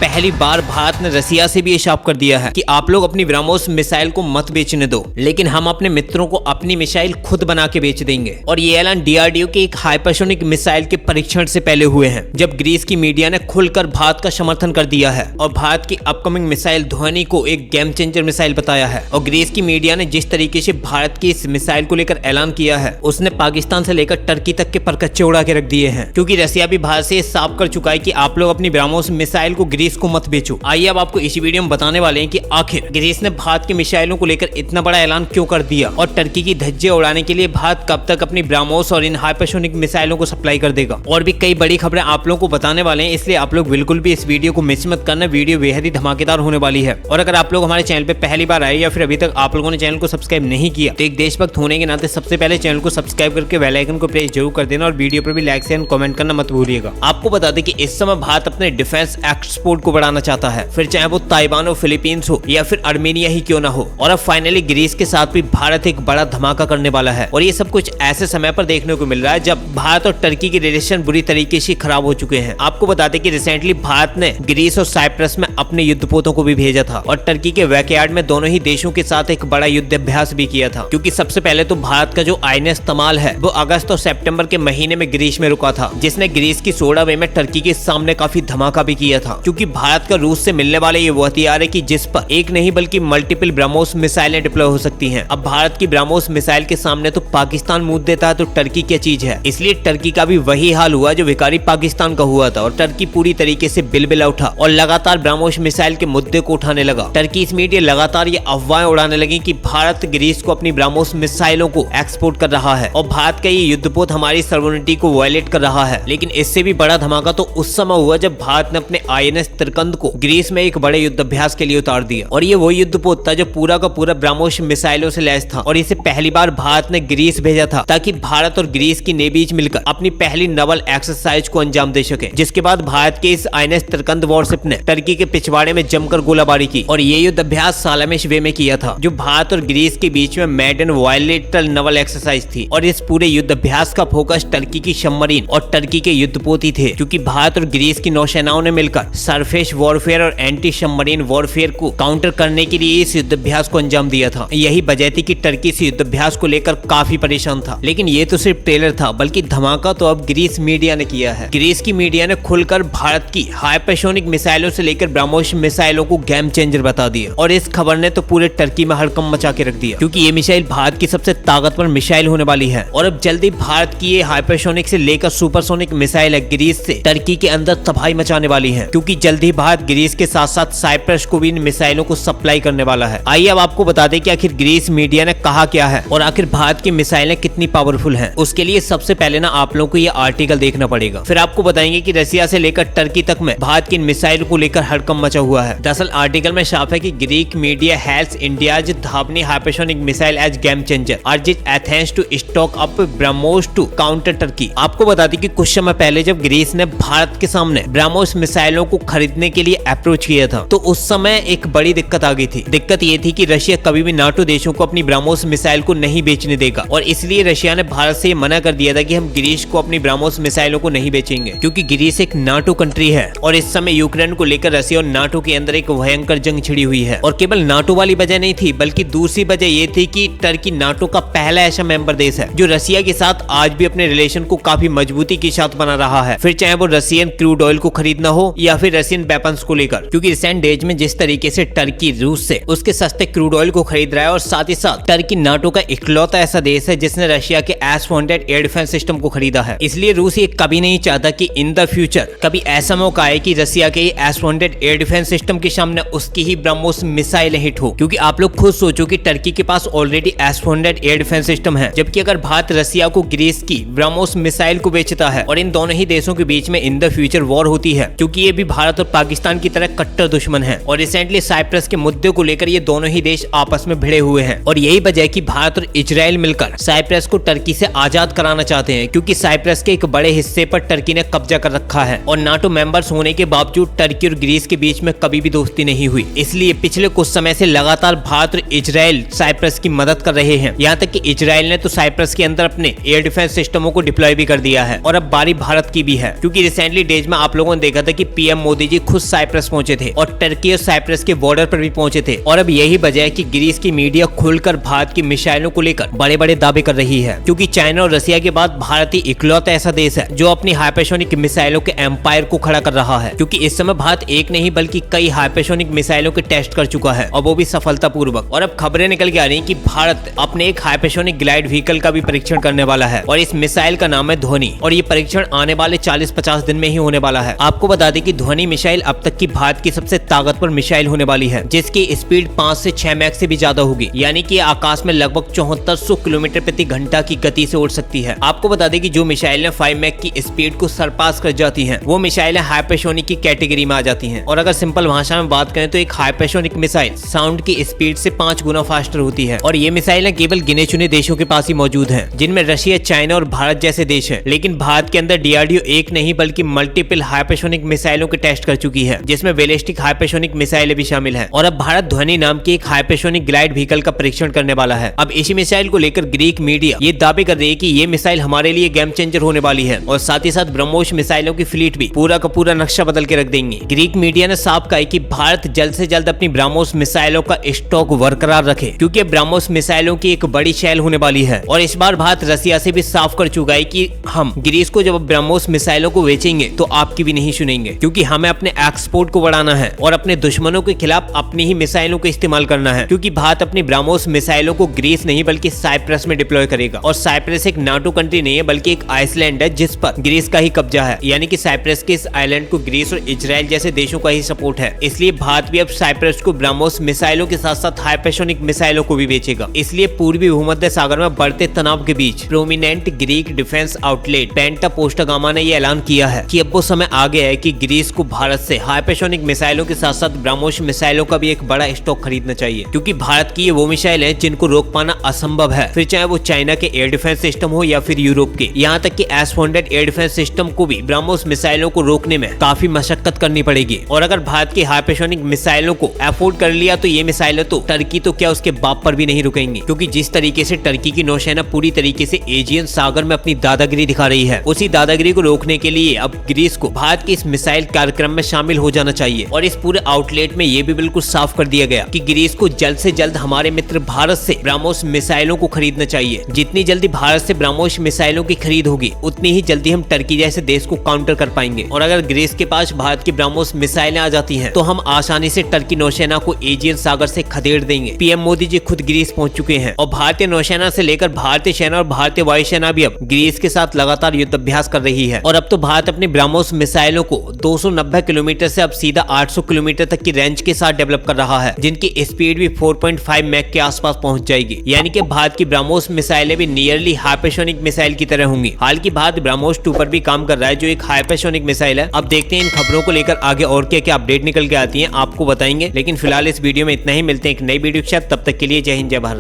पहली बार भारत ने रसिया से भी ये साफ कर दिया है कि आप लोग अपनी ब्रह्मोस मिसाइल को मत बेचने दो, लेकिन हम अपने मित्रों को अपनी मिसाइल खुद बना के बेच देंगे। और ये ऐलान डीआरडीओ के एक हाइपरसोनिक मिसाइल के परीक्षण से पहले हुए हैं, जब ग्रीस की मीडिया ने खुलकर भारत का समर्थन कर दिया है और भारत की अपकमिंग मिसाइल ध्वनि को एक गेम चेंजर मिसाइल बताया है। और ग्रीस की मीडिया ने जिस तरीके से भारत की इस मिसाइल को लेकर ऐलान किया है, उसने पाकिस्तान से लेकर टर्की तक के परकच्चे उड़ा के रख दिए हैं, क्योंकि रसिया भी भारत से साफ कर चुका है कि आप लोग अपनी ब्रह्मोस मिसाइल को ग्रीस को मत बेचो। आइए अब आपको इसी वीडियो में बताने वाले हैं कि आखिर ग्रीस ने भारत की मिसाइलों को लेकर इतना बड़ा ऐलान क्यों कर दिया और टर्की की धज्जियां उड़ाने के लिए भारत कब तक अपनी ब्रह्मोस और इन हाइपरसोनिक मिसाइलों को सप्लाई कर देगा। और भी कई बड़ी खबरें आप लोगों को बताने वाले हैं, इसलिए आप लोग बिल्कुल भी इस वीडियो को मिस मत करना। वीडियो बेहद ही धमाकेदार होने वाली है। और अगर आप लोग हमारे चैनल पे पहली बार आए या फिर अभी तक आप लोगों ने चैनल को सब्सक्राइब नहीं किया, तो एक देशभक्त होने के नाते सबसे पहले चैनल को सब्सक्राइब करके बेल आइकन को प्रेस जरूर कर देना और वीडियो पर भी लाइक शेयर कमेंट करना मत भूलिएगा। आपको बता दें कि इस समय भारत अपने डिफेंस एक्सपोर्ट को बढ़ाना चाहता है, फिर चाहे वो ताइवान हो, फिलीपींस हो या फिर अर्मेनिया ही क्यों ना हो। और अब फाइनली ग्रीस के साथ भी भारत एक बड़ा धमाका करने वाला है। और ये सब कुछ ऐसे समय पर देखने को मिल रहा है जब भारत और टर्की की रिलेशन बुरी तरीके से खराब हो चुके हैं। आपको बता दें कि रिसेंटली भारत ने ग्रीस और साइप्रस में अपने युद्धपोतों को भी भेजा था और टर्की के बैकयार्ड में दोनों ही देशों के साथ एक बड़ा युद्ध अभ्यास भी किया था। क्योंकि सबसे पहले तो भारत का जो आईएनएस तमाल है वो अगस्त और सितंबर के महीने में ग्रीस में रुका था, जिसने ग्रीस की सोडा वे में टर्की के सामने काफी धमाका भी किया था। क्योंकि भारत का रूस से मिलने वाले ये वो हथियार है कि जिस पर एक नहीं बल्कि मल्टीपल ब्रह्मोस मिसाइलें डिप्लॉय हो सकती हैं। अब भारत की ब्रह्मोस मिसाइल के सामने तो पाकिस्तान मुंह देता है, तो टर्की क्या चीज है। इसलिए टर्की का भी वही हाल हुआ जो विकारी पाकिस्तान का हुआ था और टर्की पूरी तरीके से बिलबिला उठा और लगातार ब्रह्मोस मिसाइल के मुद्दे को उठाने लगा। टर्की इस मीडिया लगातार ये अफवाहें उड़ाने लगी कि भारत ग्रीस को अपनी ब्रह्मोस मिसाइलों को एक्सपोर्ट कर रहा है और भारत का ये युद्धपोत हमारी सर्वोनिटी को वायलेट कर रहा है। लेकिन इससे भी बड़ा धमाका तो उस समय हुआ जब भारत ने अपने आईएनएस तिरकंद को ग्रीस में एक बड़े युद्ध अभ्यास के लिए उतार दिया। और ये वो युद्धपोत था जो पूरा का पूरा ब्रह्मोस मिसाइलों से लैस था। और इसे पहली बार भारत ने ग्रीस भेजा था ताकि भारत और ग्रीस की नेवीज मिलकर अपनी पहली नवल एक्सरसाइज को अंजाम दे सके, जिसके बाद भारत के इस आईएनएस तिरकंद वॉरशिप ने टर्की के पिछवाड़े में जमकर गोलाबारी की। और ये युद्ध अभ्यास सालामेश वे में किया था, जो भारत और ग्रीस के बीच में मेडन वायलेटरल नवल एक्सरसाइज थी। और इस पूरे युद्ध अभ्यास का फोकस टर्की की सबमरीन और टर्की के युद्धपोत ही थे, क्योंकि भारत और ग्रीस की नौसेनाओं ने मिलकर सरफेस वॉरफेयर और एंटी सबमरीन वॉरफेयर को काउंटर करने के लिए इस युद्ध अभ्यास को अंजाम दिया था। यही वजह थी कि टर्की इस युद्ध अभ्यास को लेकर काफी परेशान था। लेकिन ये तो सिर्फ ट्रेलर था, बल्कि धमाका तो अब ग्रीस मीडिया ने किया है। ग्रीस की मीडिया ने खुलकर भारत की हाइपरसोनिक मिसाइलों से लेकर ब्रह्मोस मिसाइलों को गेम चेंजर बता दिया। और इस खबर ने तो पूरे टर्की में हड़कंप मचा के रख दिया, क्योंकि ये मिसाइल भारत की सबसे ताकतवर मिसाइल होने वाली है। और अब जल्दी भारत की ये हाइपरसोनिक से लेकर सुपरसोनिक मिसाइल है ग्रीस से टर्की के अंदर तबाही मचाने वाली है, क्योंकि जल्दी भारत ग्रीस के साथ साथ साइप्रस को भी इन मिसाइलों को सप्लाई करने वाला है। आइए अब आपको बता दें कि आखिर ग्रीस मीडिया ने कहा क्या है और आखिर भारत की मिसाइलें कितनी पावरफुल हैं। उसके लिए सबसे पहले ना आप लोगों को ये आर्टिकल देखना पड़ेगा, फिर आपको बताएंगे कि रसिया से लेकर टर्की तक में भारत की मिसाइल को लेकर हड़कंप मचा हुआ है। दरअसल आर्टिकल में साफ है कि ग्रीक मीडिया हेल्स इंडियाज धापनी hypersonic missile as game changer urges Athens to stock up BrahMos to counter Turkey. आपको बता दें कि कुछ समय पहले जब ग्रीस ने भारत के सामने ब्रह्मोस मिसाइलों को खरीदने के लिए अप्रोच किया था, तो उस समय एक बड़ी दिक्कत आ गई थी। दिक्कत ये थी कि रशिया कभी भी नाटो देशों को अपनी ब्रह्मोस मिसाइल को नहीं बेचने देगा, और इसलिए रशिया ने भारत से मना कर दिया था कि हम ग्रीस को अपनी ब्रह्मोस मिसाइलों को नहीं बेचेंगे, क्योंकि ग्रीस एक नाटो कंट्री है और इस समय यूक्रेन को लेकर रशिया और नाटो के अंदर एक भयंकर जंग छिड़ी हुई है। और केवल नाटो वाली वजह नहीं थी, बल्कि दूसरी वजह ये थी कि टर्की नाटो का पहला ऐसा मेंबर देश है जो रशिया के साथ आज भी अपने रिलेशन को काफी मजबूती के साथ बना रहा है, फिर चाहे वो रशियन क्रूड ऑयल को खरीदना हो या फिर रशियन वेपन्स को लेकर। क्योंकि रिसेंट डेज में जिस तरीके से टर्की रूस से उसके सस्ते क्रूड ऑयल को खरीद रहा है, और साथ ही साथ टर्की नाटो का इकलौता ऐसा देश है जिसने रशिया के S-400 एयर डिफेंस सिस्टम को खरीदा है। इसलिए रूस ये कभी नहीं चाहता कि इन द फ्यूचर कभी ऐसा मौका आए कि रशिया के S-400 एयर डिफेंस सिस्टम के सामने उसकी ही ब्रह्मोस मिसाइल हिट हो। क्योंकि आप लोग खुद सोचो कि टर्की के पास already S-400 air defence system है, जबकि अगर भारत रशिया को ग्रीस की ब्रह्मोस मिसाइल को बेचता है और इन दोनों ही देशों के बीच में इन द फ्यूचर वॉर होती है, क्योंकि ये भी भारत और पाकिस्तान की तरह कट्टर दुश्मन है। और रिसेंटली साइप्रस के मुद्दे को लेकर ये दोनों ही देश आपस में भिड़े हुए हैं, और यही वजह है कि भारत और इजराइल मिलकर साइप्रस को टर्की से आजाद कराना चाहते हैं, क्योंकि साइप्रस के एक बड़े हिस्से पर टर्की ने कब्जा कर रखा है। और नाटो मेंबर्स होने के बावजूद टर्की और ग्रीस के बीच में कभी भी दोस्ती नहीं हुई। इसलिए पिछले कुछ समय से लगातार भारत और इजराइल साइप्रस की मदद कर रहे हैं। यहाँ तक कि इजराइल ने तो साइप्रस के अंदर अपने एयर डिफेंस सिस्टमों को डिप्लॉय भी कर दिया है, और अब बारी भारत की भी है। क्योंकि रिसेंटली डेज में आप लोगों ने देखा था कि पीएम मोदी जी खुद साइप्रस पहुंचे थे और टर्की और साइप्रस के बॉर्डर पर भी पहुंचे थे। और अब यही वजह है कि ग्रीस की मीडिया खुलकर भारत की मिसाइलों को लेकर बड़े बड़े दावे कर रही है, क्योंकि चाइना और रशिया के बाद भारत ही इकलौता ऐसा देश है जो अपनी हाइपरसोनिक मिसाइलों के एम्पायर को खड़ा कर रहा है। क्योंकि इस समय भारत एक नहीं बल्कि कई हाइपरसोनिक मिसाइलों के टेस्ट कर चुका है और वो भी सफलतापूर्वक। और अब खबरें निकल के आ रही हैं कि भारत अपने एक हाइपरसोनिक ग्लाइड व्हीकल का भी परीक्षण करने वाला है और इस मिसाइल का नाम है ध्वनि। और ये परीक्षण आने वाले 40-50 दिन में ही होने वाला है। आपको बता दें कि ध्वनि मिसाइल अब तक की भारत की सबसे ताकतवर मिसाइल होने वाली है, जिसकी स्पीड 5 से 6 मैक से भी ज्यादा होगी, यानी कि आकाश में लगभग 7400 किलोमीटर प्रति घंटा की गति से उड़ सकती है। आपको बता दें कि जो मिसाइलें 5 मैक की स्पीड को सरपास कर जाती हैं, वो मिसाइलें हाइपरसोनिक की कैटेगरी में आ जाती हैं। और अगर सिंपल भाषा में बात करें तो एक हाइपरसोनिक मिसाइल साउंड की स्पीड से 5 गुना फास्टर होती है। और ये मिसाइलें केवल गिने चुने देशों के पास ही मौजूद हैं, जिनमें रशिया, चाइना और भारत जैसे देश हैं। लेकिन भारत के अंदर डीआरडीओ एक नहीं बल्कि मल्टीपल हाइपरसोनिक मिसाइलों के टेस्ट कर चुकी है, जिसमें बैलिस्टिक हाइपरसोनिक मिसाइलें भी शामिल हैं। और अब भारत ध्वनि नाम की एक हाइपरसोनिक ग्लाइड व्हीकल का परीक्षण करने वाला है। अब इसी मिसाइल को लेकर ग्रीक मीडिया ये दावे कर रही है कि ये मिसाइल हमारे लिए गेम चेंजर होने वाली है और साथ ही साथ ब्रह्मोस मिसाइलों की फ्लीट भी पूरा का पूरा नक्शा बदल के रख देंगे। ग्रीक मीडिया ने साफ कहा है कि भारत जल्द से जल्द अपनी ब्रह्मोस मिसाइलों का स्टॉक बरकरार रखे, क्योंकि ब्रह्मोस मिसाइलों की एक बड़ी शैल होने वाली है। और इस बार भारत रसिया से भी साफ कर चुका है कि हम ग्रीस को जब ब्रह्मोस मिसाइलों को बेचेंगे तो आपकी भी नहीं सुनेंगे, क्योंकि हमें अपने एक्सपोर्ट को बढ़ाना है और अपने दुश्मनों के खिलाफ अपनी ही मिसाइलों को इस्तेमाल करना है। क्योंकि भारत अपनी ब्रह्मोस मिसाइलों को ग्रीस नहीं बल्कि साइप्रस में डिप्लॉय करेगा। और साइप्रस एक नाटो कंट्री नहीं है बल्कि एक आइसलैंड है जिस पर ग्रीस का ही कब्जा है, यानी कि साइप्रस के इस आइलैंड को ग्रीस और इजराइल जैसे देशों का ही सपोर्ट है। इसलिए भारत भी अब साइप्रस को ब्रह्मोस मिसाइलों के साथ साथ हाइपरसोनिक मिसाइलों को भी बेचेगा। इसलिए पूर्वी भूमध्य सागर में बढ़ते तनाव के बीच प्रोमिनेंट ग्रीक डिफेंस आउटलेट पेंटा पोस्टागामा ने यह ऐलान किया है कि अब वो समय आ गया है कि ग्रीस को भारत से हाइपरसोनिक मिसाइलों के साथ साथ ब्रह्मोस मिसाइलों का भी एक बड़ा स्टॉक खरीदना चाहिए, क्योंकि भारत की ये वो मिसाइल है जिनको रोक पाना असंभव है, फिर चाहे वो चाइना के एयर डिफेंस सिस्टम हो या फिर यूरोप के। यहाँ तक कि S-400 एयर डिफेंस सिस्टम को भी ब्रह्मोस मिसाइलों को रोकने में काफी मशक्कत करनी पड़ेगी। और अगर भारत की हाइपरसोनिक मिसाइलों को अफोर्ड कर लिया तो ये मिसाइलें तो टर्की तो क्या उसके बाप पर भी नहीं रुकेंगी, क्योंकि जिस तरीके से टर्की की नौसेना पूरी तरीके से एजियन सागर में अपनी दादागिरी दिखा रही है, उसी दादागिरी को रोकने के लिए अब ग्रीस को भारत के इस मिसाइल कार्यक्रम में शामिल हो जाना चाहिए। और इस पूरे आउटलेट में ये भी बिल्कुल साफ कर दिया गया कि ग्रीस को जल्द से जल्द हमारे मित्र भारत से ब्रह्मोस मिसाइलों को खरीदना चाहिए। जितनी जल्दी भारत से ब्रह्मोस मिसाइलों की खरीद होगी उतनी ही जल्दी हम टर्की जैसे देश को काउंटर कर पाएंगे। और अगर ग्रीस के पास भारत की ब्रह्मोस मिसाइलें आ जाती हैं तो हम आसानी से टर्की नौसेना को एजियन सागर से खदेड़ देंगे। पीएम मोदी जी खुद ग्रीस पहुंच चुके हैं और भारतीय नौसेना से लेकर भारतीय सेना और भारतीय वायुसेना भी अब ग्रीस के साथ लगातार युद्धाभ्यास कर रही है। और अब तो भारत अपनी ब्रह्मोस मिसाइलों को 290 किलोमीटर से अब सीधा 800 किलोमीटर तक की रेंज के साथ डेवलप कर रहा है, जिनकी स्पीड भी 4.5 मैक के आसपास पहुंच जाएगी। यानी कि भारत की ब्रह्मोस मिसाइलें भी नियरली हाइपरसोनिक मिसाइल की तरह होंगी। हालांकि भारत ब्रह्मोस 2 पर भी काम कर रहा है जो एक हाइपरसोनिक मिसाइल है। अब देखते हैं इन खबरों को लेकर आगे और क्या क्या अपडेट निकल के आती है, आपको बताएंगे। लेकिन फिलहाल इस वीडियो में इतना ही, मिलते हैं एक नई वीडियो के साथ, तब तक के लिए जय हिंद जय भारत।